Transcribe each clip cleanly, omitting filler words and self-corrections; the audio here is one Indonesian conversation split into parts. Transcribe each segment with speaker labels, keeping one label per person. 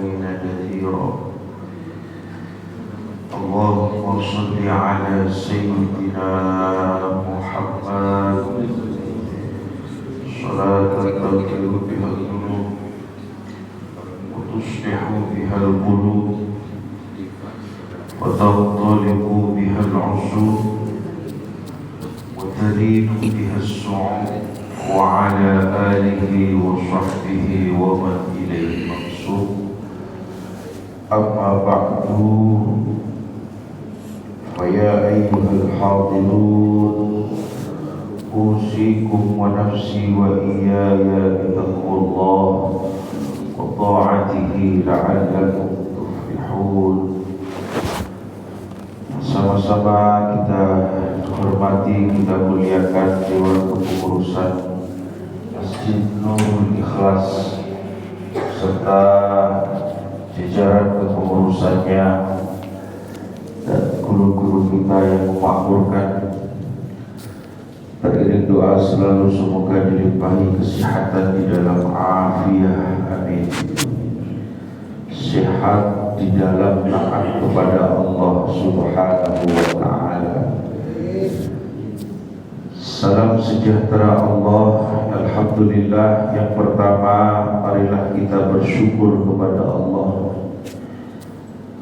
Speaker 1: الأولين كثيرا. اللهم صل على سيدنا محمد صلاة تغفر بها الذنوب وتصلح بها القلوب وتنطلق بها العصور وتلين بها الصعود وعلى آله وصحبه ومن إليه منصور. أما بعد فيا أيها الحاضرون أوصيكم ونفسي وإياي بتقوى الله وطاعته لعلكم تفلحون. Sama-sama kita hormati, kita muliakan Dewan Kepengurusan Masjid Nurul Ikhlas serta jajaran kepengurusannya dan guru-guru kita yang memakmurkan. Beriring doa selalu semoga dilimpahi kesehatan di dalam afiah, amin. Sehat di dalam taat kepada Allah Subhanahu wa ta'ala. Salam sejahtera Allah. Alhamdulillah, yang pertama marilah kita bersyukur kepada Allah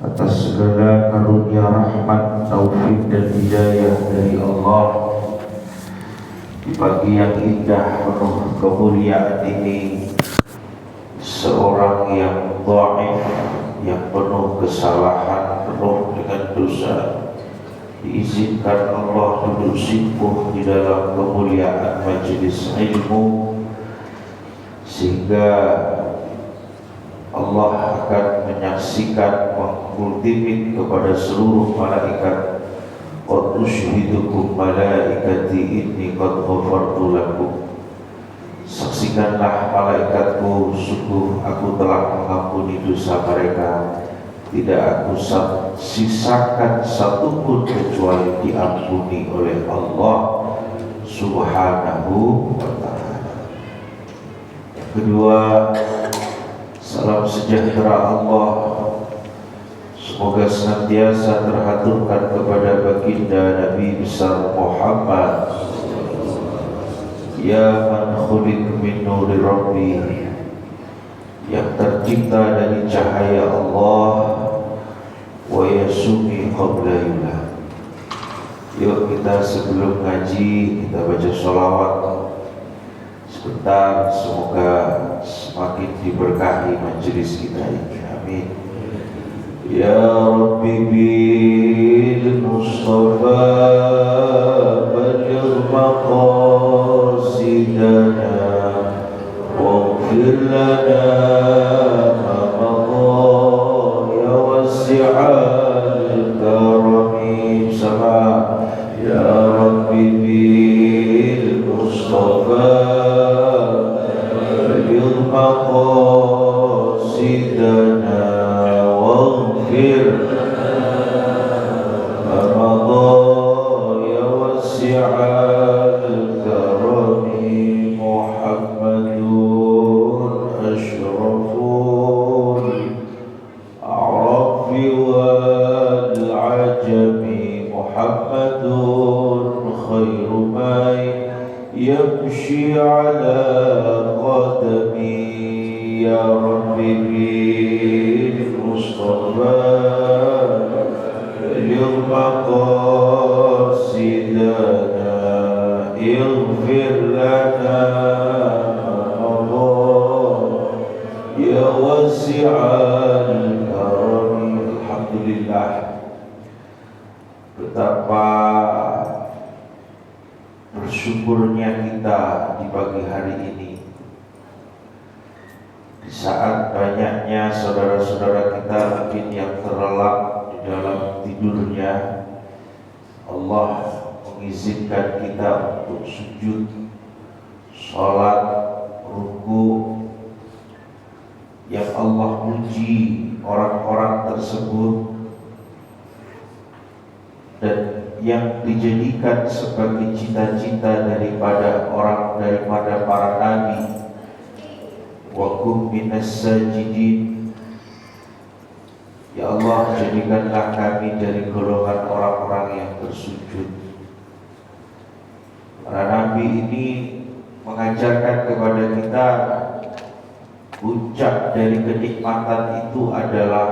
Speaker 1: atas segala karunia rahmat, taufik dan hidayah dari Allah. Di pagi yang indah penuh kemuliaan ini, seorang yang dhaif, yang penuh kesalahan, penuh dengan dosa, diizinkan Allah duduk simpuh di dalam kemuliaan majelis ilmu, sehingga Allah akan menyaksikan, mengultimit kepada seluruh malaikat, wa tusyhidukum malaikati inni qad ghafartu lakum. Saksikanlah malaikatku, sungguh aku telah mengampuni dosa mereka, tidak aku sisakan satupun kecuali diampuni oleh Allah Subhanahu wa ta'ala. Kedua, salam sejahtera Allah semoga senantiasa terhaturkan kepada baginda Nabi besar Muhammad, ya man khuliq min nuri Rabbi, yang tercipta dari cahaya Allah, wa yasumi qabla yula. Yuk kita sebelum ngaji kita baca sholawat sebentar, semoga semakin diberkahi majelis kita ini, amin. Ya Rabbi bil Mustafa baligh maqasidana waghfir lana ma madha ya wasi'al karami sama. Ya Rabbi bil Mustafa baligh maqasidana waghfir ma madha ya wasi'al karami. Muhammadun ashraful a'rafi wal ajami, Muhammadun khairu man yamshi ala qadami. Ya Rabbi bil Mustafa baligh maqasidana ighfir lana ya wasi'al karami. Alhamdulillah, betapa bersyukurnya kita di pagi hari ini, di saat banyaknya saudara-saudara kita mungkin yang terlelap di dalam tidurnya, Allah mengizinkan kita untuk sujud, sholat, ruku. Yang Allah puji orang-orang tersebut dan yang dijadikan sebagai cita-cita daripada para nabi. Wa kum minas sajidin, Ya Allah, jadikanlah kami dari golongan orang-orang yang bersujud. Para nabi ini mengajarkan kepada kita puncak dari kenikmatan itu adalah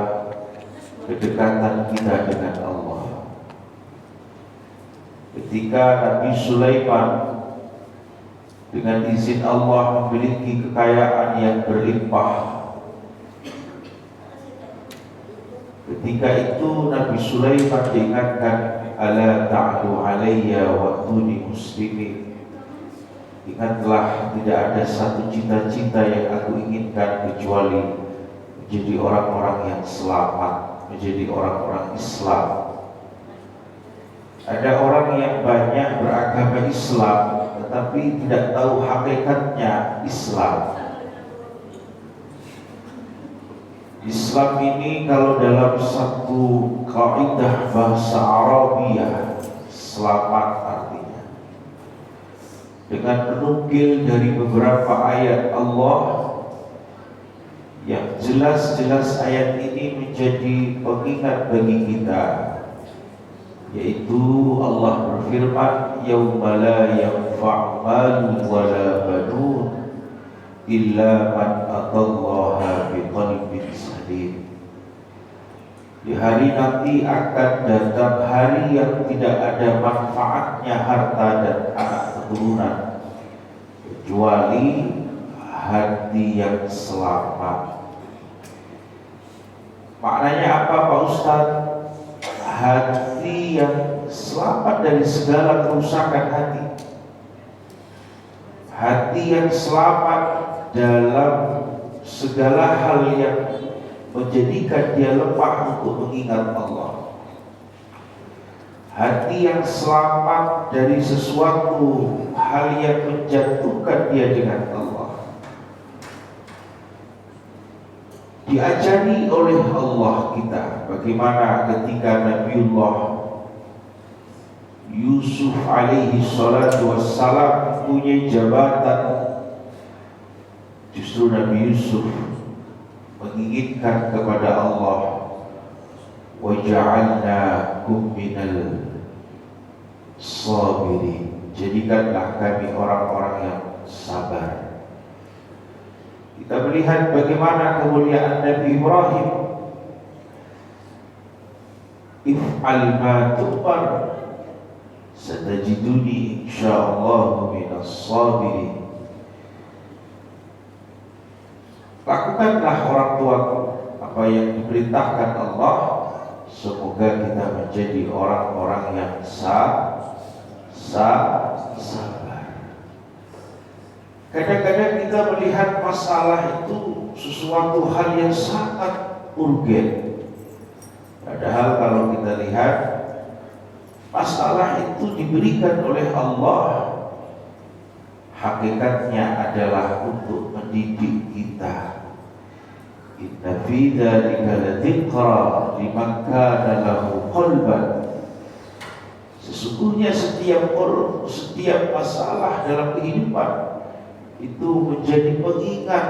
Speaker 1: kedekatan kita dengan Allah. Ketika Nabi Sulaiman dengan izin Allah memiliki kekayaan yang berlimpah, ketika itu Nabi Sulaiman diingatkan, ala ta'lu alayya wa'tuni muslimin. Ingatlah, tidak ada satu cita-cita yang aku inginkan kecuali menjadi orang-orang yang selamat, menjadi orang-orang Islam. Ada orang yang banyak beragama Islam tetapi tidak tahu hakikatnya Islam. Islam ini kalau dalam satu kaidah bahasa Arabiah, selamat artinya. Dengan menukil dari beberapa ayat Allah yang jelas-jelas ayat ini menjadi pengingat bagi kita, yaitu Allah berfirman, yauma la yanfa'u malun wala banun illa man atallaha biqalbin salim. Di hari nanti akan datang hari yang tidak ada manfaatnya harta dan anak keturunan kecuali hati yang selamat. Maknanya apa Pak Ustadz? Hati yang selamat dari segala kerusakan hati. Hati yang selamat dalam segala hal yang menjadikan dia lemah untuk mengingat Allah. Hati yang selamat dari sesuatu hal yang menjatuhkan dia dengan Allah. Diajari oleh Allah kita bagaimana ketika Nabiullah Yusuf alaihi salatu wassalam punya jabatan. Justru Nabi Yusuf menginginkan kepada Allah, waja'alnakum minal sabirin, jadikanlah kami orang-orang yang sabar. Kita melihat bagaimana kemuliaan Nabi Ibrahim, if'al ma tu'mar satajiduni insyaallah minas sabirin. Lakukanlah orang tuaku apa yang diperintahkan Allah, semoga kita menjadi orang-orang yang sabar. Kadang-kadang kita melihat masalah itu sesuatu hal yang sangat urgen. Padahal kalau kita lihat masalah itu diberikan oleh Allah, hakikatnya adalah untuk mendidik kita. Inna fi dzalika ladzikra liman kana lahu qalban. Sesungguhnya setiap masalah dalam kehidupan itu menjadi pengingat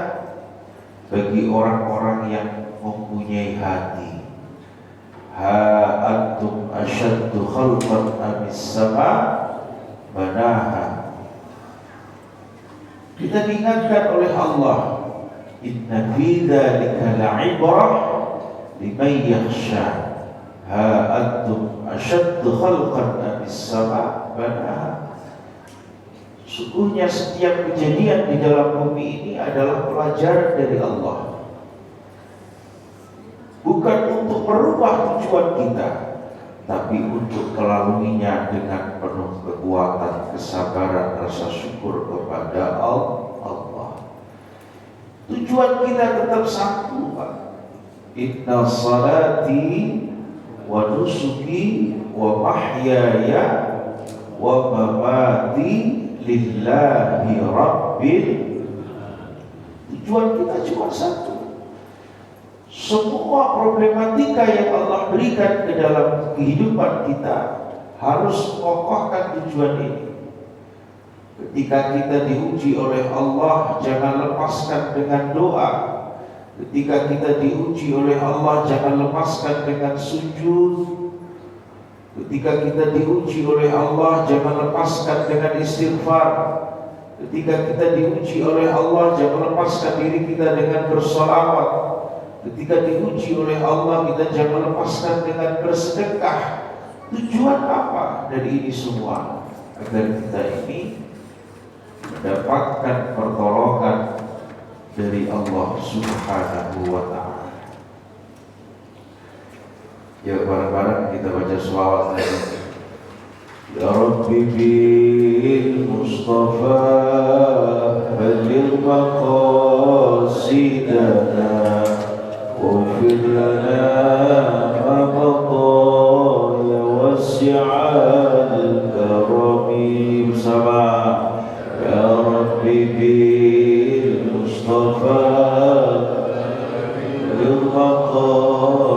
Speaker 1: bagi orang-orang yang mempunyai hati. Ha antum asyaddu khalqan amis sama banaha. Kita diingatkan oleh Allah, inna fi dzalika la'ibrah liman yakhsha. Ha antum asyaddu khalqan amis sama banaha. Sungguhnya setiap kejadian di dalam bumi ini adalah pelajaran dari Allah, bukan untuk merubah tujuan kita, tapi untuk melaluinya dengan penuh kekuatan, kesabaran, rasa syukur kepada Allah. Tujuan kita tetap satu, Pak. Inna salati wa nusuki wa mahyaya wa mamati lillahi rabbil. Tujuan kita cuma satu. Semua problematika yang Allah berikan ke dalam kehidupan kita harus mengokohkan tujuan ini. Ketika kita diuji oleh Allah, jangan lepaskan dengan doa. Ketika kita diuji oleh Allah, jangan lepaskan dengan sujud. Ketika kita diuji oleh Allah, jangan lepaskan dengan istighfar. Ketika kita diuji oleh Allah, jangan lepaskan diri kita dengan bersolawat. Ketika diuji oleh Allah, kita jangan lepaskan dengan bersedekah. Tujuan apa dari ini semua? Agar kita ini mendapatkan pertolongan dari Allah Subhanahu wa ta'ala. Ya, bareng-bareng kita baca sholawat lagi. Ya Rabbi bil Mustafa balil maqasidana waghfir lana ma qada ya wasi'al karami bersama. Ya Rabbi bil Mustafa balil maqasidana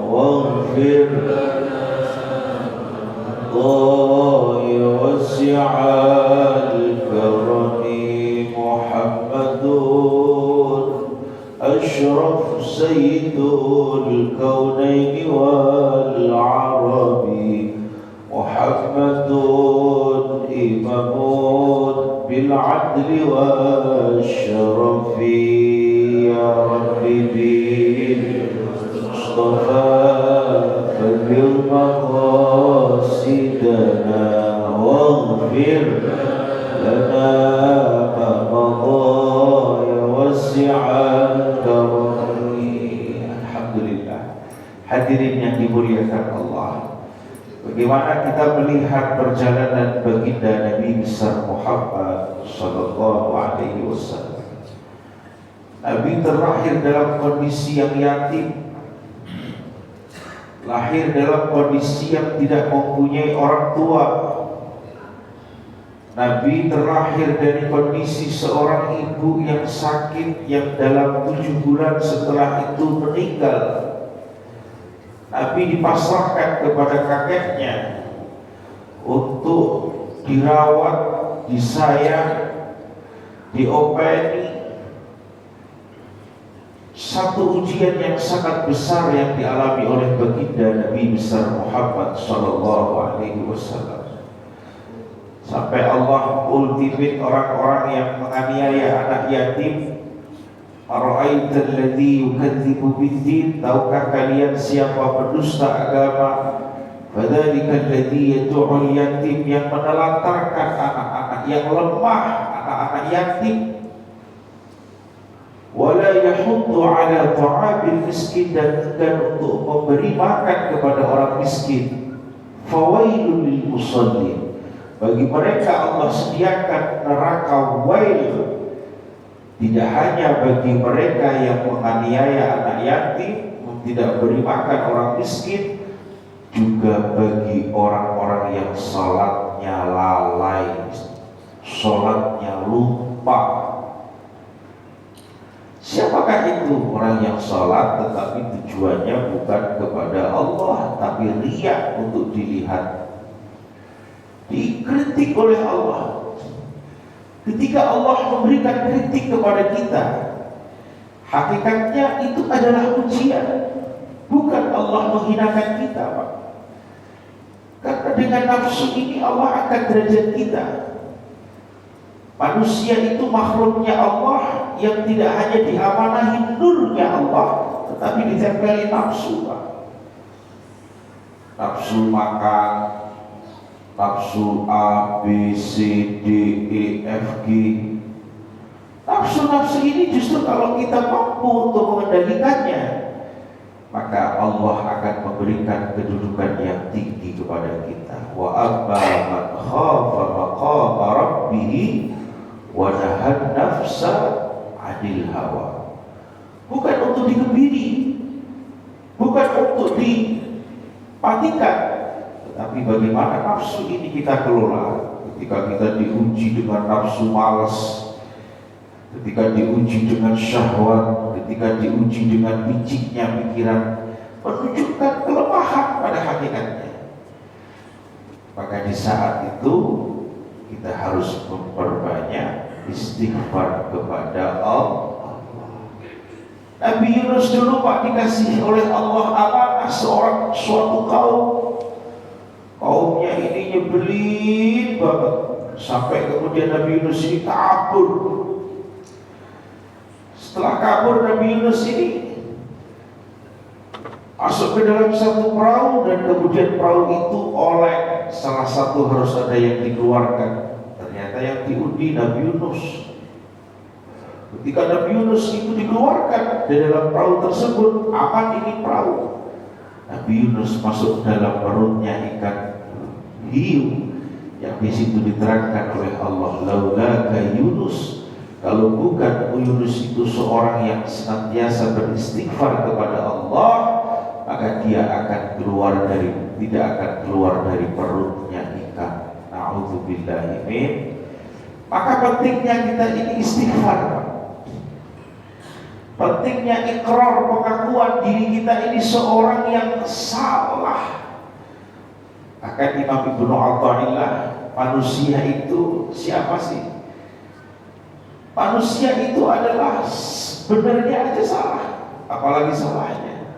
Speaker 1: waghfir ya wasi'al karami Muhammadun ashraf sayyidul kaunaini wal arabi Muhammadun imamun bil adli wasyarafi. Ya Rabbi bil Mustafa balil maqasidana waghfir lana ma madha ya wasi'al karami. Alhamdulillah. Hadirin yang dimuliakan Allah, bagaimana kita melihat perjalanan baginda Nabi besar Muhammad sallallahu alaihi wasallam. Nabi terlahir dalam kondisi yang yatim, lahir dalam kondisi yang tidak mempunyai orang tua. Nabi terlahir dari kondisi seorang ibu yang sakit, yang dalam 7 bulan setelah itu meninggal. Nabi dipasrahkan kepada kakeknya untuk dirawat, disayang, diopeni. Satu ujian yang sangat besar yang dialami oleh baginda Nabi besar Muhammad sallallahu alaihi wasallam, sampai Allah ultimate orang-orang yang menganiaya anak yatim. Ara'aital ladzi yukadzibu biddin, tahukah kalian siapa pendusta agama? Fadzalikal ladzi yad'ul yatim, yang menelantarkan anak-anak yang lemah, anak-anak yatim. Wala yahuddu ala ta'abil miskin, dan enggan untuk memberi makan kepada orang miskin. Fawailul lil musallin, bagi mereka Allah sediakan neraka wail. Tidak hanya bagi mereka yang menganiaya anak yatim, tidak beri makan orang miskin, juga bagi orang-orang yang salatnya lalai, salatnya lupa. Siapakah itu? Orang yang salat tetapi tujuannya bukan kepada Allah, tapi riya, untuk dilihat. Dikritik oleh Allah. Ketika Allah memberikan kritik kepada kita, hakikatnya itu adalah ujian, bukan Allah menghinakan kita, Pak. Karena dengan nafsu ini Allah angkat derajat kita. Manusia itu makhluknya Allah yang tidak hanya diamanahi nurnya Allah, tetapi ditempeli nafsu, Pak. Nafsu makan, nafsu A, B, C, D, E, F, G. Nafsu-nafsu ini justru kalau kita mampu untuk mengendalikannya, maka Allah akan memberikan kedudukan yang tinggi kepada kita. Wa amma man khafa maqama rabbih wa nahan nafsa 'anil hawa. Bukan untuk dikebiri, bukan untuk dipatikan, tetapi bagaimana nafsu ini kita kelola. Ketika kita diuji dengan nafsu malas, ketika diuji dengan syahwat, ketika diuji dengan liciknya pikiran, menunjukkan kelemahan pada hakikatnya, maka di saat itu kita harus memperbanyak istighfar kepada Allah. Nabi Yunus dulu Pak dikasih oleh Allah amanah suatu kaum. Kaumnya ini nyebelin banget. Sampai kemudian Nabi Yunus ini kabur. Setelah kabur Nabi Yunus ini masuk ke dalam satu perahu, dan kemudian perahu itu oleh salah satu harus ada yang dikeluarkan. Ternyata yang diundi Nabi Yunus. Ketika Nabi Yunus itu dikeluarkan dari dalam perahu tersebut, aman ini perahu. Nabi Yunus masuk dalam perutnya ikan hiu, yang di situ diterangkan oleh Allah, laulaka Yunus, kalau bukan Yunus itu seorang yang senantiasa beristighfar kepada Allah, maka dia tidak akan keluar dari perutnya ikan. Na'udzubillahi min. Maka pentingnya kita ini istighfar, Pak. Pentingnya ikrar, pengakuan diri kita ini seorang yang salah. Akan Imam Ibnu Athaillah, manusia itu siapa sih? Manusia itu adalah sebenarnya aja salah, apalagi salahnya.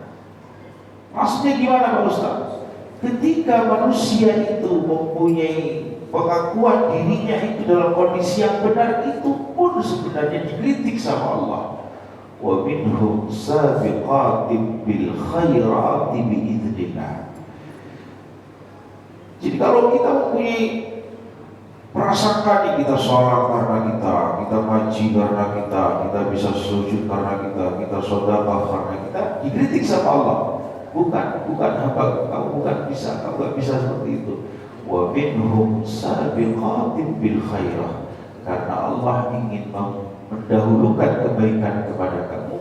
Speaker 1: Maksudnya gimana Pak Ustaz? Ketika manusia itu mempunyai pengakuan dirinya itu dalam kondisi yang benar, itu pun sebenarnya dikritik sama Allah. Wa minhum sabiqatin bil khairati biidznillah. Jadi kalau kita mempunyai prasangka nih, kita sholat karena kita ngaji karena kita bisa sujud karena kita sedekah karena kita, dikritik sama Allah. Bukan hamba kamu, bukan bisa, kamu gak bisa seperti itu. Wa minhum sabiqatin bil khairah, karena Allah ingin mendahulukan kebaikan kepada kamu.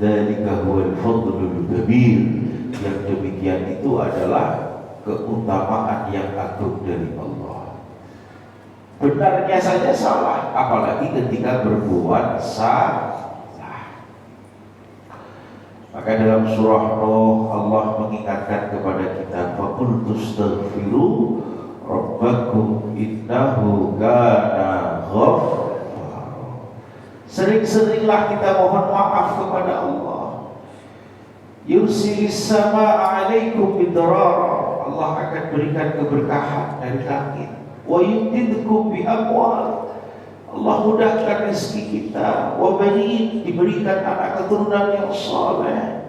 Speaker 1: Dzalika huwal fadlul kabir, yang demikian itu adalah keutamaan yang agung dari Allah. Benarnya saja salah, apalagi ketika berbuat salah. Maka dalam surah Nuh Allah mengingatkan kepada kita, faqul tastaghfiru rabbakum innahu kana ghafar. Sering-seringlah kita mohon maaf kepada Allah. Yursilis samaa 'alaikum bidrara, Allah akan berikan keberkahan dari langit. Wa yumdidkum bi amwal, Allah mudahkan rezeki kita. Wa banin, diberikan anak keturunan yang saleh.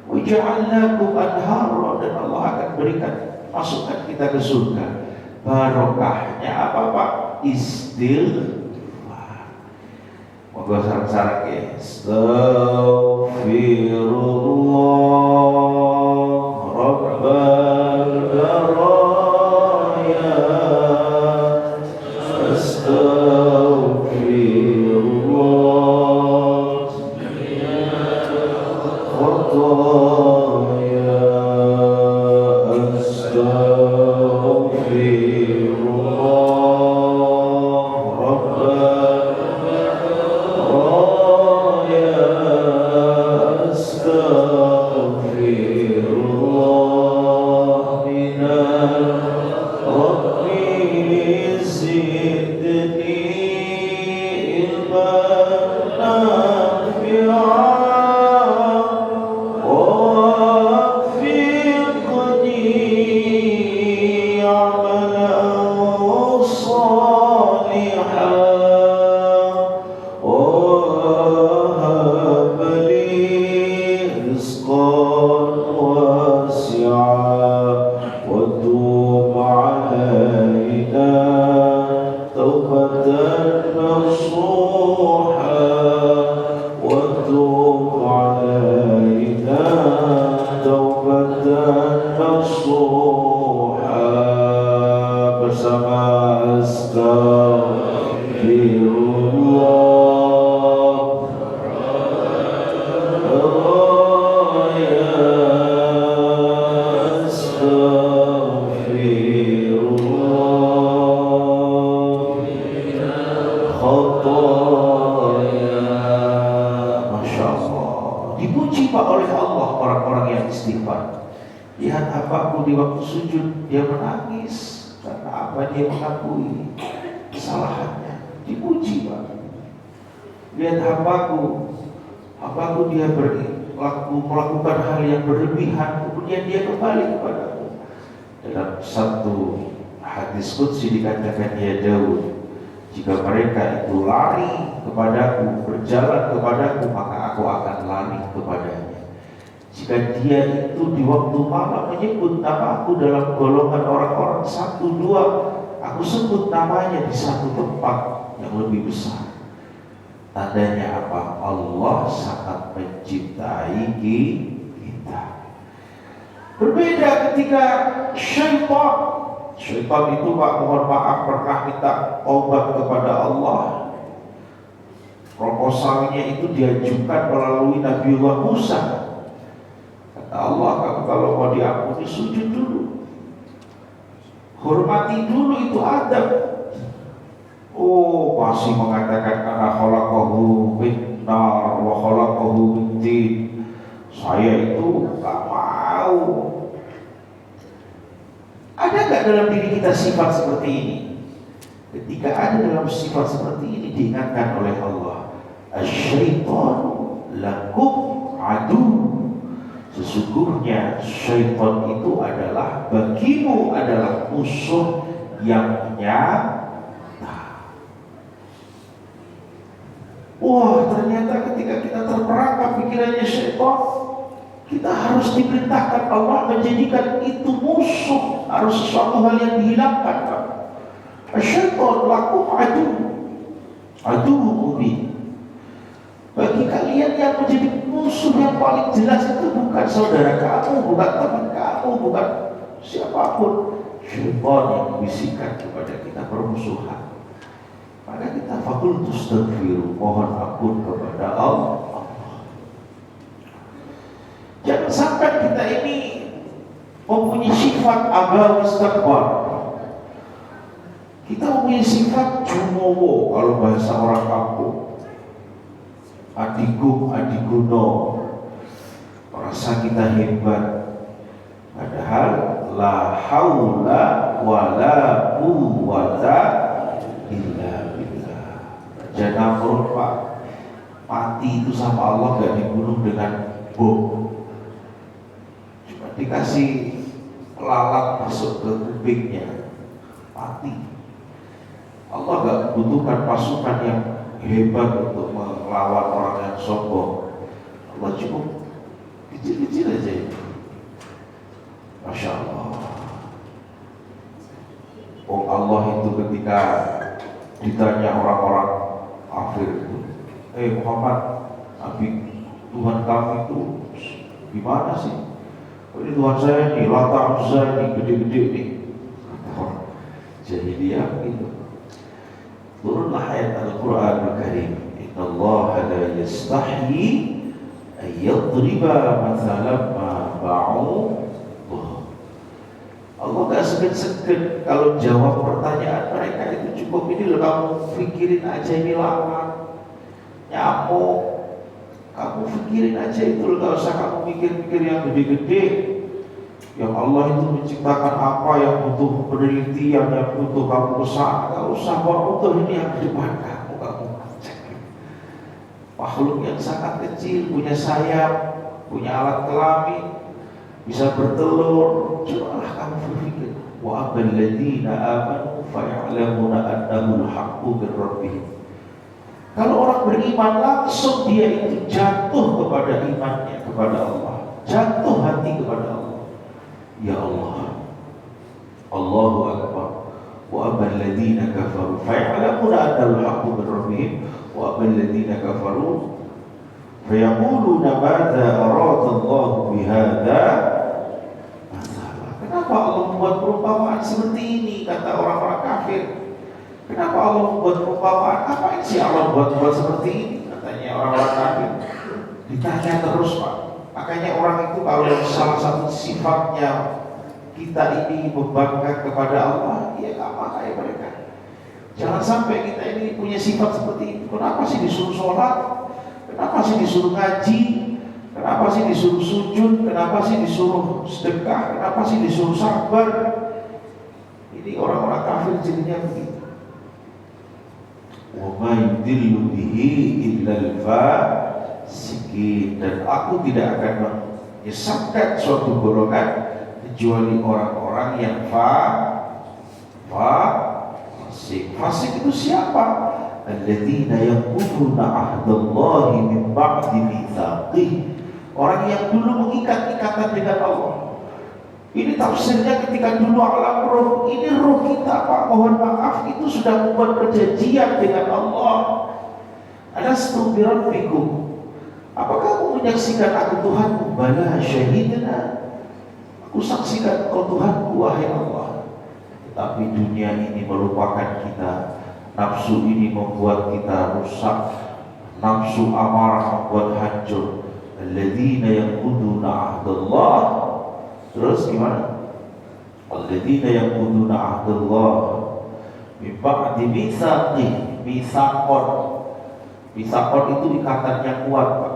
Speaker 1: Wa ja'alnakum anhara, dan Allah akan berikan masukkan kita ke surga. Barokahnya apa Pak? Istighfar. Moga sareng-sareng ya. Astaghfirullah Rabbal baraya, astaghfirullah khataya, astaghfirullah Rabbal dipuji Pak oleh Allah orang-orang yang istighfar. Lihat hambaku di waktu sujud dia menangis karena apa? Dia mengakui kesalahannya. Dipuji Pak. Lihat hambaku Apakah dia melakukan hal yang berlebihan, kemudian dia kembali kepadamu. Dalam satu hadis qudsi dikatakan, ya Daud, jika mereka itu lari kepadaku, berjalan kepadaku, maka aku akan lari kepadanya. Jika dia itu di waktu malam menyebut namaku dalam golongan orang-orang 1, 2, aku sebut namanya di satu tempat yang lebih besar. Tandanya apa? Allah sangat mencintai kita. Berbeda ketika syaitan itu, Pak, mohon maaf, pernah minta obat kepada Allah. Proposalnya itu diajukan melalui Nabiullah Musa. Kata Allah, kamu kalau mau diampuni sujud dulu, hormati dulu itu Adam. Oh, masih mengatakan ana khalaqahu min nar wa khalaqahu min tin. Saya itu gak mau. Ada gak dalam diri kita sifat seperti ini? Ketika ada dalam sifat seperti ini, diingatkan oleh Allah, asy-syaitanu lakum adu. Sesungguhnya syaitan itu adalah bagimu adalah musuh yang nyata. Wah, ternyata ketika kita terperangkap pikirannya syaitan, kita harus diperintahkan Allah menjadikan itu musuh, harus sesuatu hal yang dihilangkan. Syaitan lakum adu mubin. Bagi kalian yang menjadi musuh yang paling jelas itu bukan saudara kamu, bukan teman kamu, bukan siapapun. Syaitan yang membisikkan kepada kita permusuhan. Maka kita fakultus taghfiru, mohon ampun kepada Allah. Jangan sampai kita ini mempunyai sifat aba wastakbar. Kita mempunyai sifat jumowo, kalau bahasa orang kampung, adiguno, merasa kita hebat, padahal la haula wala quwwata illa billah. Raja Namrud, Pak, mati itu sama Allah gak dibunuh dengan bom, cuma dikasih lalat masuk ke kupingnya, mati. Allah gak butuhkan pasukan yang hebat untuk melawan orang yang sombong. Allah cukup kecil-kecil aja. Masya Allah. Oh, Allah itu ketika ditanya orang-orang kafir itu, Muhammad, Nabi Tuhan kamu itu gimana sih? Oh, ini Tuhan saya nih, Lata Uzza nih, gede-gede nih. Jadi dia itu. Turunlah ayat Al-Quran Al-Karim, innallaha la yastahyi an yadriba mathalan ma ba'udah. Allah gak segan-segan kalau jawab pertanyaan mereka itu. Cukup ini loh, kamu pikirin aja ini lalat, nyamuk, kamu pikirin aja itu loh, gak usah kamu mikir-mikir yang gede-gede. Yang Allah itu menciptakan apa yang butuh penelitian, yang butuh kamu kesana, gak usah butuh ini yang di depan kamu cek. Makhluk yang sangat kecil, punya sayap, punya alat kelamin, bisa bertelur. Cobalah kamu berpikir, wa amal ladzina amanu fa ya'lamuna annahu al-haqqu min rabbihim. Kalau orang beriman langsung dia itu jatuh kepada imannya kepada Allah, jatuh hati kepada Allah. Ya Allah, Allahu Akbar. Wa amal ladzina kafaru fa ya'lamuna annahu al-haqqu min rabbihim wa amal ladzina kafaru fa yaquluna madza arada Allah bihadza. Kenapa Allah membuat perumpamaan seperti ini, kata orang-orang kafir? Kenapa Allah membuat perumpamaan? Apa sih Allah buat seperti ini, katanya orang-orang kafir. Ditanya terus, Pak. Makanya orang itu kalau salah satu sifatnya kita ini membanggakan kepada Allah, ya sama kayak mereka. Jangan sampai kita ini punya sifat seperti itu. Kenapa sih disuruh sholat? Kenapa sih disuruh ngaji? Kenapa sih disuruh sujud? Kenapa sih disuruh sedekah? Kenapa sih disuruh sabar? Ini orang-orang kafir jadinya begitu. Wa ma yudillu bihi illa al-fasiq. miskin, dan aku tidak akan menyesatkan suatu golongan kecuali orang-orang yang fasik. Fasik itu siapa? Alladzina yanquduna ahdallahi min ba'di mitsaqih. Orang yang dulu mengikat ikatan dengan Allah. Ini tafsirnya ketika dulu alam roh, ini roh kita Pak, mohon maaf, itu sudah membuat perjanjian dengan Allah. Ada setubiran fikum. Apakah kamu menyaksikan aku Tuhanmu? Bala syahidna. Aku saksikan kau Tuhanku, wahai Allah. Tetapi dunia ini melupakan kita. Nafsu ini membuat kita rusak. Nafsu amarah membuat hancur. Alladzina yanquduna ahdallah. Terus gimana? Alladzina yanquduna ahdallah min ba'di mitsaqih. Mitsaqon. Mitsaqon itu ikatan yang kuat, Pak.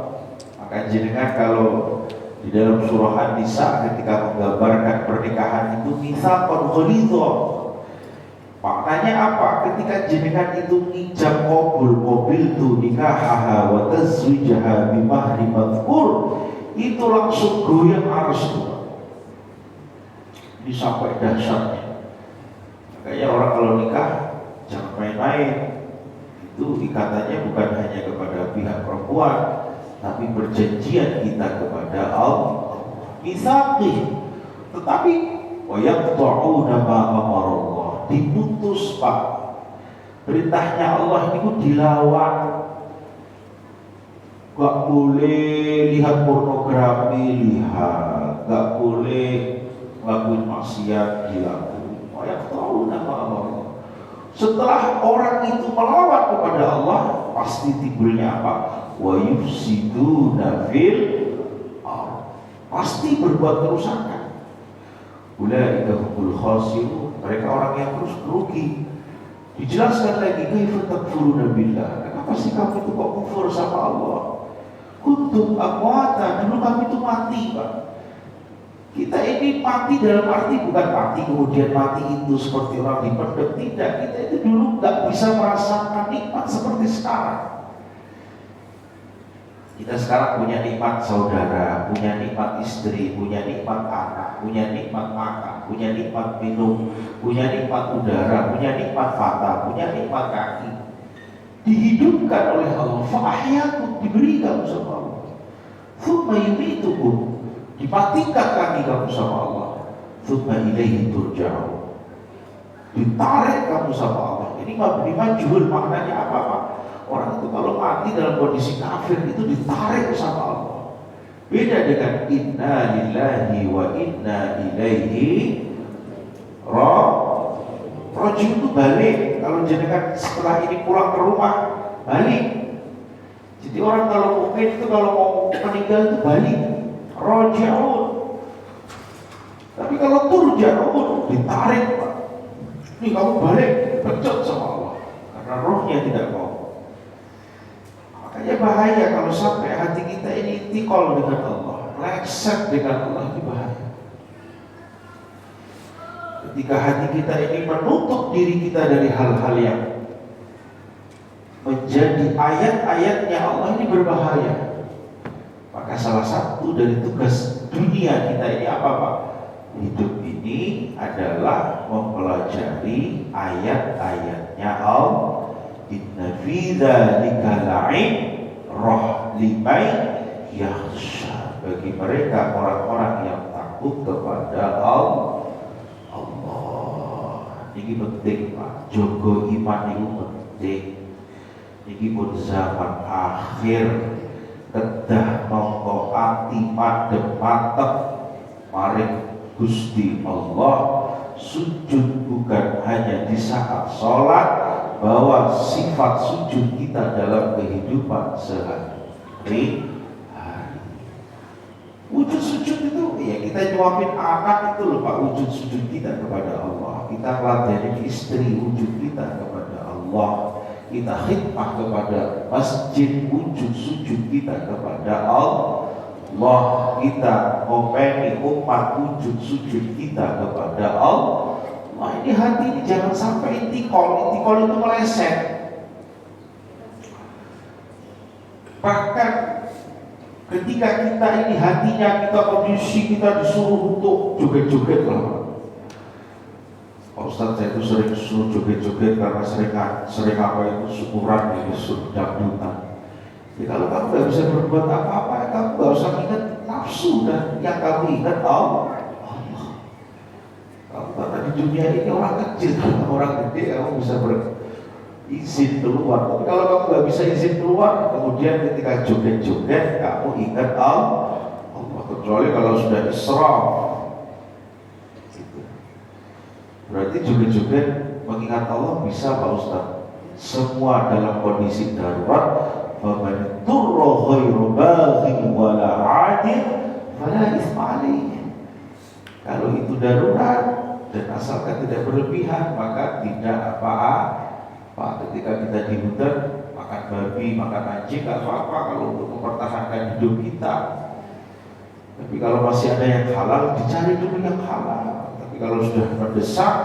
Speaker 1: Maka jenengan kalau di dalam surah An-Nisa ketika menggambarkan pernikahan itu mitsaqon ghalidha. Maknanya apa? Ketika jenengan itu ngijab mobil tu nikahaha wa tazwijaha bimahri madhkur, itu langsung goyang arus itu. Ini sampai dahsyatnya. Makanya orang kalau nikah jangan main-main. Itu ikatannya bukan hanya kepada pihak perempuan, tapi perjanjian kita kepada Allah. Mitsaqih. Tetapi wa yaqta'una ma amarallah. Diputus, Pak. Perintahnya Allah ini pun dilawan. Gak boleh lihat pornografi, lihat. Gak boleh ngelakuin maksiat, dilakuin. Yang tahu nama Allah. Setelah orang itu melawan kepada Allah, pasti timbulnya apa? Wa yufsiduna fil ardh. Pasti berbuat kerusakan. Ulaika humul khasirun. Mereka orang yang terus rugi. Dijelaskan lagi, kaifa takfuruna billah. Kenapa sih kamu itu kok kufur sama Allah? Kuntum amwata, dulu kami itu mati, Pak. Kita ini mati dalam arti bukan mati kemudian mati itu seperti orang dipendem, tidak. Kita itu dulu nggak bisa merasakan nikmat seperti sekarang. Kita sekarang punya nikmat saudara, punya nikmat istri, punya nikmat anak, punya nikmat makan, punya nikmat minum, punya nikmat udara, punya nikmat mata, punya nikmat kaki. Dihidupkan oleh Allah, fa'ahyakum, diberi kamu sama Allah. Tsumma yumitukum, dimatikan kaki kamu sama Allah. Tsumma ilaihi turja'un, ditarik kamu sama Allah. Ini mabni majhul, maknanya apa, Pak? Orang itu kalau mati dalam kondisi kafir itu ditarik sama Allah. Beda dengan inna lillahi wa inna ilaihi raji'un, itu balik. Kalau jenengan setelah ini pulang ke rumah, balik. Jadi orang kalau mukmin itu kalau mau meninggal itu balik, raji'un. Tapi kalau turja'un, ditarik, Pak. Ini kamu balik, pecut sama Allah, karena rohnya tidak mau. Makanya bahaya kalau sampai hati kita ini intikal dengan Allah, leset dengan Allah, itu bahaya. Ketika hati kita ini menutup diri kita dari hal-hal yang menjadi ayat-ayatnya Allah, ini berbahaya. Maka salah satu dari tugas dunia kita ini apa, Pak? Hidup ini adalah mempelajari ayat-ayatnya Allah. Inna fi dzalika la'ibrah liman yakhsha, bagi mereka orang-orang yang takut kepada Allah. Ini penting, Pak. Jogo iman itu penting. Ini pun zaman akhir, kedah nongko ati madhep mantep maring Gusti Allah. Sujud bukan hanya di saat sholat, bahwa sifat sujud kita dalam kehidupan sehari-hari. Wujud sujud itu ya kita nyuapin anak itu loh, Pak. Wujud sujud kita kepada Allah. Kita meladeni istri, wujud kita kepada Allah. Kita khidmah kepada masjid, wujud sujud kita kepada Allah. Kita ngopeni umat, wujud sujud kita kepada Allah. Ini hati ini jangan sampai intikal itu meleset. Bahkan Ketika kita ini hatinya kita kondisi kita disuruh untuk joget-joget lah. Pak Ustadz, saya itu sering suruh joget-joget karena sering apa itu syukuran gitu, dangdutan. Ya, kalau kamu nggak bisa berbuat apa-apa, ya kamu nggak usah ingat nafsu, dan yang kamu ingat Allah. Kamu karena di dunia ini orang kecil, orang gede kamu bisa izin keluar. Tapi kalau kamu nggak bisa izin keluar, kemudian ketika joget-joget kamu ingat Allah. Kecuali kalau sudah israf. Berarti joget-joget mengingat Allah bisa Pak Ustaz. Semua dalam kondisi darurat. Faman turra ghairu baghin wala 'adin fala itsma 'alaihi. Kalau itu darurat dan asalkan tidak berlebihan, maka tidak apa-apa. Ketika kita di hutan makan babi, makan anjing, nggak apa-apa kalau untuk mempertahankan hidup kita. Tapi kalau masih ada yang halal, dicari dulu yang halal. Tapi kalau sudah mendesak,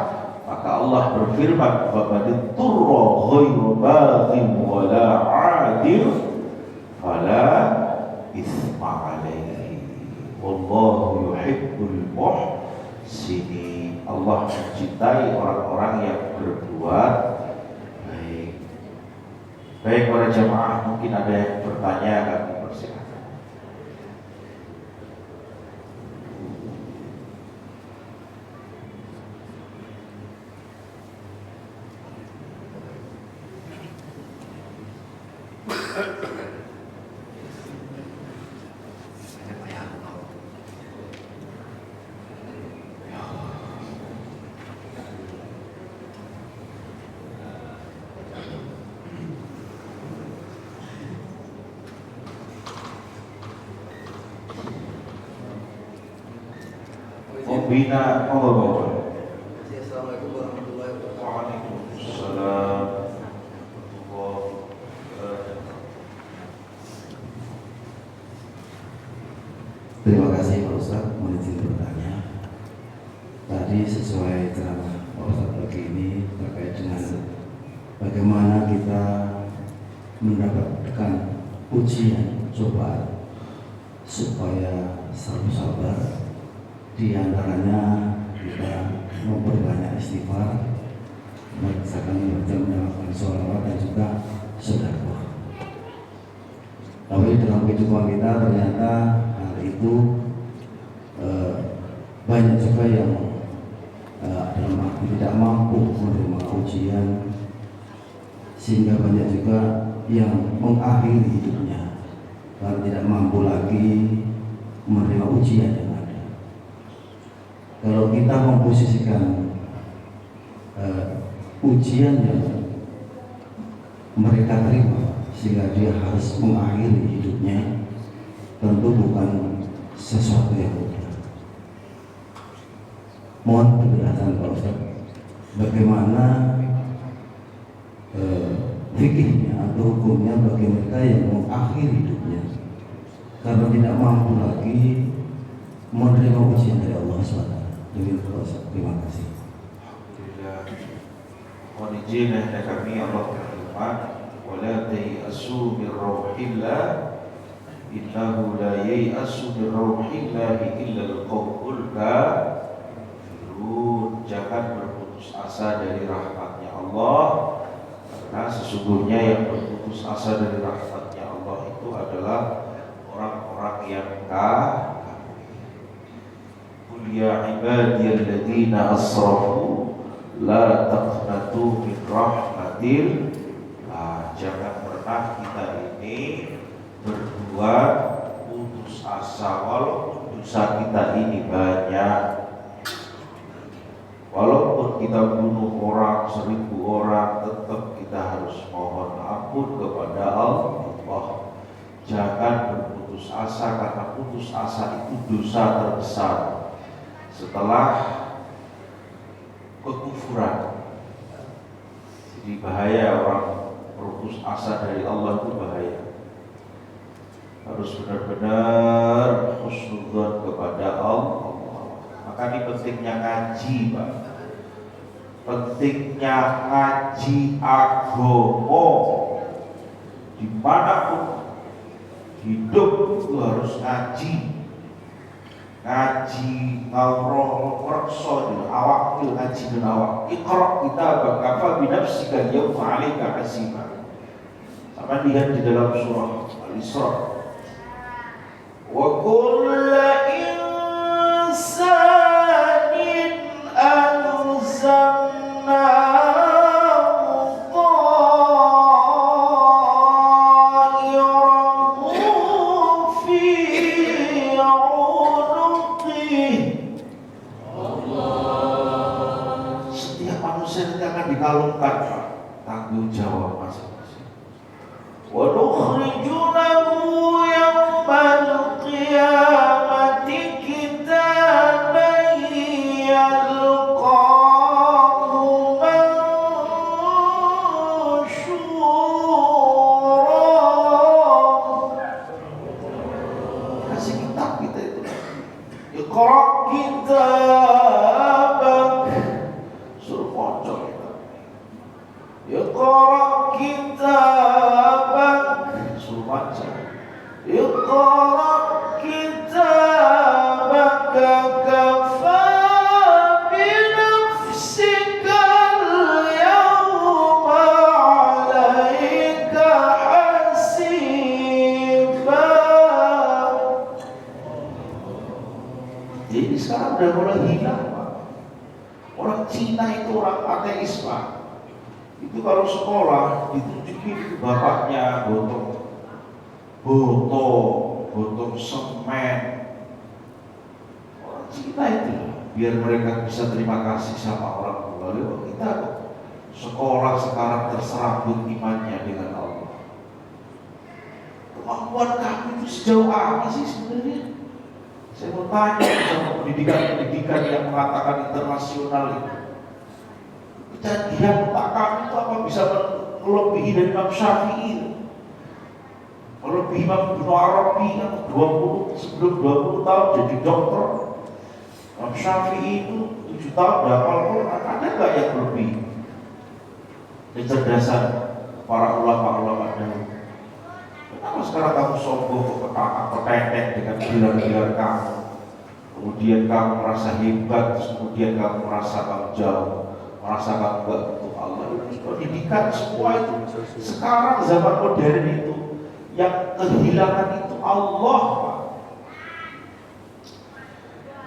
Speaker 1: maka Allah berfirman, "Faman turra ghairu baghin wala 'adil fala itsma 'alaihi. Wallahu yuhibbul muhsinin." Allah mencintai orang-orang yang berbuat baik. Baik para jamaah, mungkin ada yang bertanya, kami persilakan. Bina Allah.
Speaker 2: Assalamualaikum warahmatullahi wabarakatuh.
Speaker 1: Waalaikumsalam.
Speaker 2: Terima kasih Pak Ustadz, mohon izin bertanya. Tadi sesuai ceramah Pak Ustadz pagi ini terkait dengan bagaimana kita mendapatkan ujian, cobaan supaya selalu sabar. Di antaranya kita memperbanyak istighfar, misalkan menjalankan sholawat dan juga sedekah. Tapi dalam kehidupan kita ternyata hal itu banyak juga yang dalam arti tidak mampu menerima ujian, sehingga banyak juga yang mengakhiri hidupnya karena tidak mampu lagi menerima ujian yang ada. Kalau kita memposisikan ujian yang mereka terima sehingga dia harus mengakhiri hidupnya, tentu bukan sesuatu yang mudah. Mohon penjelasan Pak Ustaz, bagaimana fikihnya atau hukumnya bagi mereka yang mengakhiri hidupnya karena tidak mampu lagi menerima ujian dari Allah SWT. Terima kasih.
Speaker 1: Alhamdulillah. Mohon izin dari kami Allah berfirman, "Wala tayasu min rauhillah, innahu la yayasu min rauhillah illa al-qaumul kafirun." Jangan berputus asa dari rahmatnya Allah, karena sesungguhnya yang berputus asa dari rahmatnya Allah itu adalah orang-orang yang kafir. Ya ibadiyalladzina asrafu la taqnatu min rahmatillah. Jangan pernah kita ini berbuat putus asa, walaupun dosa kita ini banyak, walaupun kita bunuh orang 1000 orang, tetap kita harus mohon ampun kepada Allah. Jangan berputus asa, karena putus asa itu dosa terbesar setelah kekufuran. Jadi bahaya orang berputus asa dari Allah, itu bahaya. Harus benar-benar husnudzon kepada Allah. Maka ini pentingnya ngaji, Pak. Pentingnya ngaji agama dimanapun. Hidup itu harus ngaji, ngawroh, rekso, awak itu ngaji dan awak. Iqra kita bakafa binafsika yawma 'alaika hasiba. Sama lihat di dalam surah Al-Isra. Wa kullu insanin alzamnahu ta'irahu fi 'unuqihi. Setiap manusia itu akan dikalungkan tanggung jawab masing-masing. Wa nukhriju lahu yawmal qiyamati kitaban yalqahu manshura. Kasih kitab kita itu. Iqra kitabak, suruh baca kita. Iqra kitabak, suruh baca. Iqra kitabaka kafa binafsika al-yawma 'alaika hasiba. Jadi sekarang udah mulai hilang, Pak. Orang Cina itu orang ateis, Pak. Itu kalau sekolah ditunjukin bapaknya botol semen. Orang Cina itu biar mereka bisa terima kasih sama orang tua. Lalu kita sekolah sekarang terserabut imannya dengan Allah. Kemampuan kamu itu sejauh apa sih sebenarnya? Saya mau tanya sama pendidikan yang mengatakan internasional itu. Kejadian otak kamu itu apa bisa melebihi dari Imam Syafi'i? Melebihi Imam Ibnu Arabi yang 20 tahun jadi dokter. Imam Syafi'i itu 7 tahun hafal Quran. Ada nggak yang lebih kecerdasan para ulama-ulama dahulu? Kenapa sekarang kamu sombong, ketetek dengan gelar-gelar kamu? Kemudian kamu merasa hebat, terus kemudian kamu merasa kamu jauh, merasa kamu gak butuh Allah. Itu pendidikan semua itu. Sekarang zaman modern itu yang kehilangan itu Allah, Pak.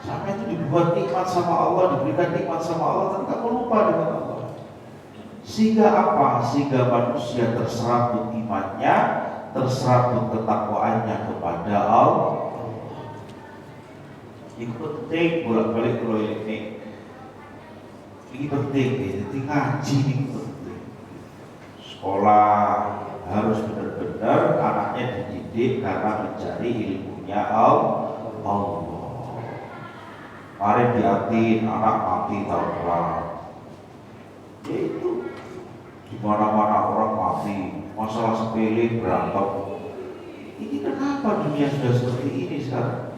Speaker 1: Sampai itu dibuat nikmat sama Allah, diberikan nikmat sama Allah, tapi kamu lupa dengan Allah. Sehingga apa? Sehingga manusia terserabut imannya, terserabut ketakwaannya kepada Allah. Ini penting bolak-balik kalau ini penting ya. Jadi ngaji ini penting. Sekolah harus benar-benar anaknya dididik karena mencari ilmunya Allah. Kemarin diatin anak mati tahun lalu. Yaitu di mana-mana orang mati, masalah sepele berantem. Ini kenapa dunia sudah seperti ini sekarang?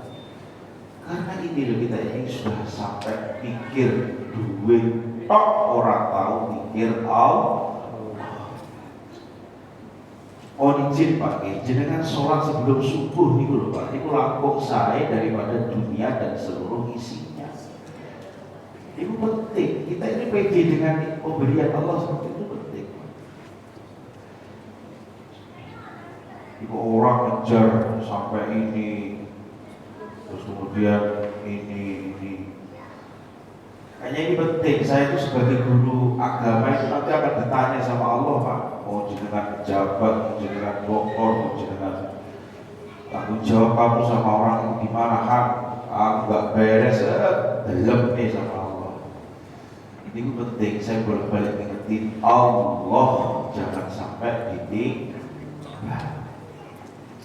Speaker 1: Karena ini loh, kita ini sudah sampai pikir duit tok orang tahu pikir Allah. Oh izin Pak, jenengan sholat sebelum subuh nih loh Pak, itu langkung saya daripada dunia dan seluruh isinya. Itu penting. Kita ini pede dengan pemberian Allah seperti itu penting. Itu orang ngejar sampai ini, terus kemudian ini. Kayaknya ini penting. Saya itu sebagai guru agama itu nanti akan ditanya sama Allah, Pak. Mau jenengan pejabat, mau jenengan dokter, mau jenengan tanggung jawab kamu sama orang itu gimana, Han? Aku nggak beres, belum nih sama Allah. Ini penting. Saya bolak-balik ngingetin Allah, jangan sampai ditinggal.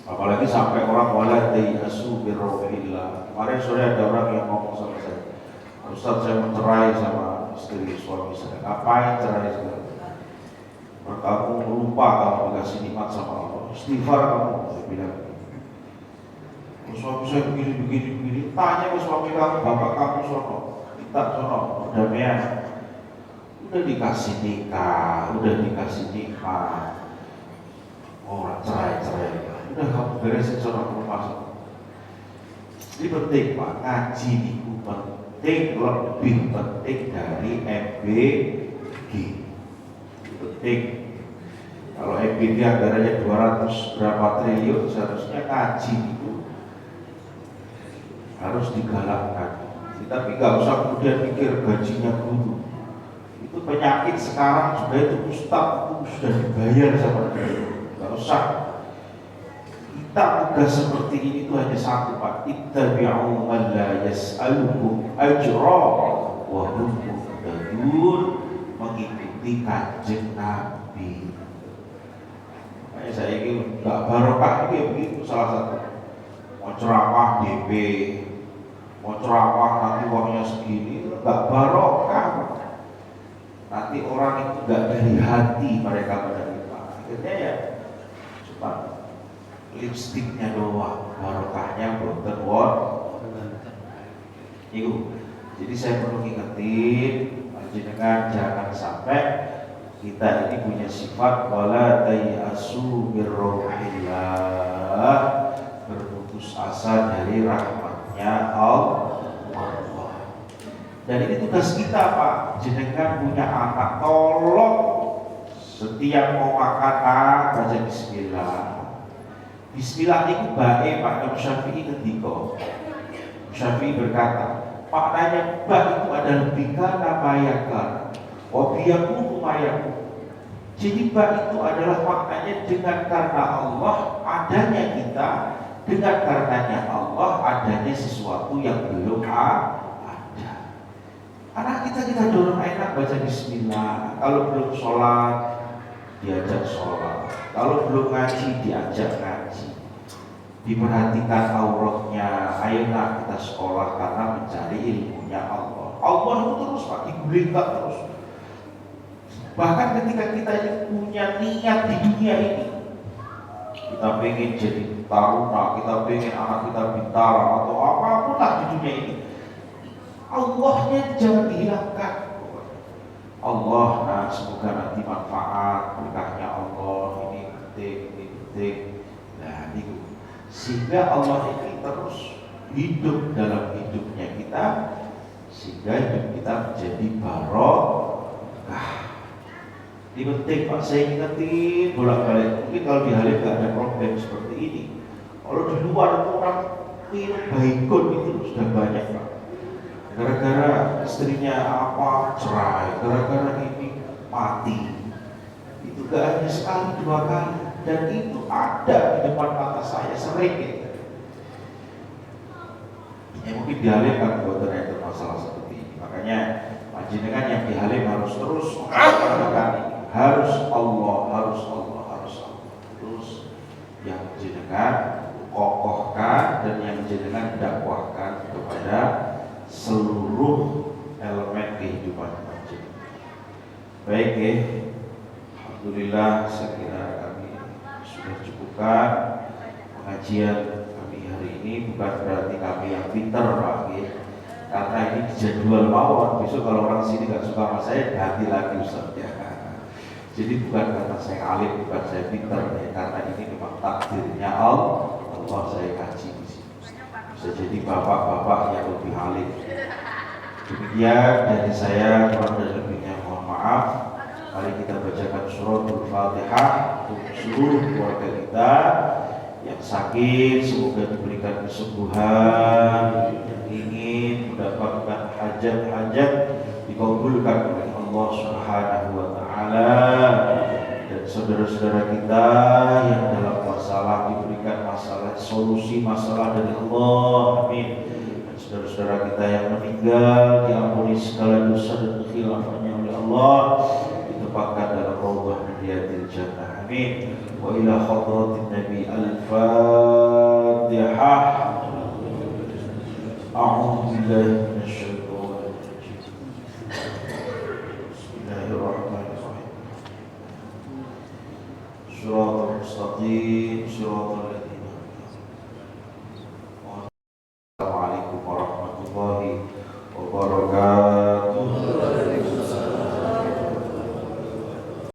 Speaker 1: Apalagi sampai orang waladi asu birrohillah. Kemarin sore ada orang yang ngomong sama saya, Ustaz, saya mau cerai sama istri suami saya. Ngapain cerai segala? Kamu lupa kamu dikasih nikmat sama Allah. Istighfar kamu, saya bilang. Suami saya begini. Tanya ke suami kamu, bapak kamu sono, minta sono, perdamaian. Udah dikasih nikah, udah dikasih nikmat. Orang cerai. Udah kamu beres secara masuk. Ini penting Pak, ngaji itu penting, lebih penting dari MBG. Penting. Kalau MBG anggarannya 200 berapa triliun, seharusnya ngaji itu harus digalakkan. Tapi nggak usah kemudian pikir gajinya guru. Itu penyakit sekarang juga itu ustaz itu sudah dibayar sama dia. Nggak usah. Kita tugas seperti ini itu hanya satu Pak. Ittabi'u man la yas'alukum ajra wa hum muhtadun, mengikuti kanjeng Nabi. Makanya saya ini nggak barokah ini begitu salah satu. Mau ceramah DP, mau ceramah nanti uangnya segini, nggak barokah. Nanti orang itu nggak dari hati mereka menerima. Akhirnya ya cuma lipstiknya doang, barokahnya boten itu. Jadi saya perlu ngingetin panjenengan jangan sampai kita ini punya sifat wala tayasu birrahillah, berputus asa dari rahmatnya Allah. Dan ini tugas kita Pak, jenengan punya anak, tolong setiap mau makan baca bismillah. Bismillah itu baik Pak. Imam Syafi'i ketika Syafi'i berkata, maknanya ba itu adalah bikana mayakan, wabiyaku mayaku. Jadi ba itu adalah maknanya dengan karena Allah adanya kita, dengan karenanya Allah adanya sesuatu yang belum ada. Anak kita dorong enak baca bismillah. Kalau belum sholat diajak sholat, kalau belum ngaji diajak ngaji. Diperhatikan auratnya, ayo nak kita sekolah karena mencari ilmunya Allah. Allah itu terus Pak, diberikan terus. Bahkan ketika kita ini punya niat di dunia ini, kita pengen jadi taruna, kita pengen anak kita bintara atau apapun lah di dunia ini, Allahnya jangan dihilangkan. Allah, nah semoga nanti manfaat berkahnya Allah, ini penting. Nah itu sehingga Allah ini terus hidup dalam hidupnya kita, sehingga hidup kita menjadi barokah. Ini penting Pak, saya ingetin bolak-balik. Mungkin kalau di Halim nggak ada problem seperti ini. Kalau di luar itu orang minum baikon itu sudah banyak Pak. Gara-gara istrinya apa cerai, gara-gara ini mati. Itu gak hanya sekali dua kali, dan itu ada di depan mata saya sering gitu. Ya mungkin di Halim kan buatan itu masalah seperti ini. Makanya panjenengan yang di Halim harus terus mengatakan ini, harus Allah. Terus yang jenengan kokohkan dan yang jenengan dakwahkan kepada seluruh elemen kehidupan manusia. Baik ya, alhamdulillah saya kira kami sudah cukupkan pengajian kami hari ini. Bukan berarti kami yang pintar Pak ya, karena ini jadwal mawon. Besok kalau orang sini nggak suka sama saya ganti lagi Ustaz ya. Jadi bukan karena saya alim, bukan saya pintar ya, karena ini memang takdirnya Allah saya kaji di sini. Bisa jadi bapak-bapak yang lebih alim. Demikian dari saya, kurang dan lebihnya mohon maaf. Mari kita bacakan suratul Fatihah untuk seluruh keluarga kita yang sakit, semoga diberikan kesembuhan, yang ingin mendapatkan hajat-hajat dikabulkan oleh Allah Subhanahu wa Ta'ala, dan saudara-saudara kita yang dalam masalah diberikan solusi masalah dari Allah, amin. Dan saudara-saudara kita yang meninggal diampuni segala dosa dan khilafahnya oleh Allah, ditempatkan dalam raudhah min riyadil jannah, amin. Wa ila hadratin Nabi al-Fatihah. A'udzu billahi minasyaitonir rajim. Bismillahirrahmanirrahim. Shiratal mustaqim, shiratal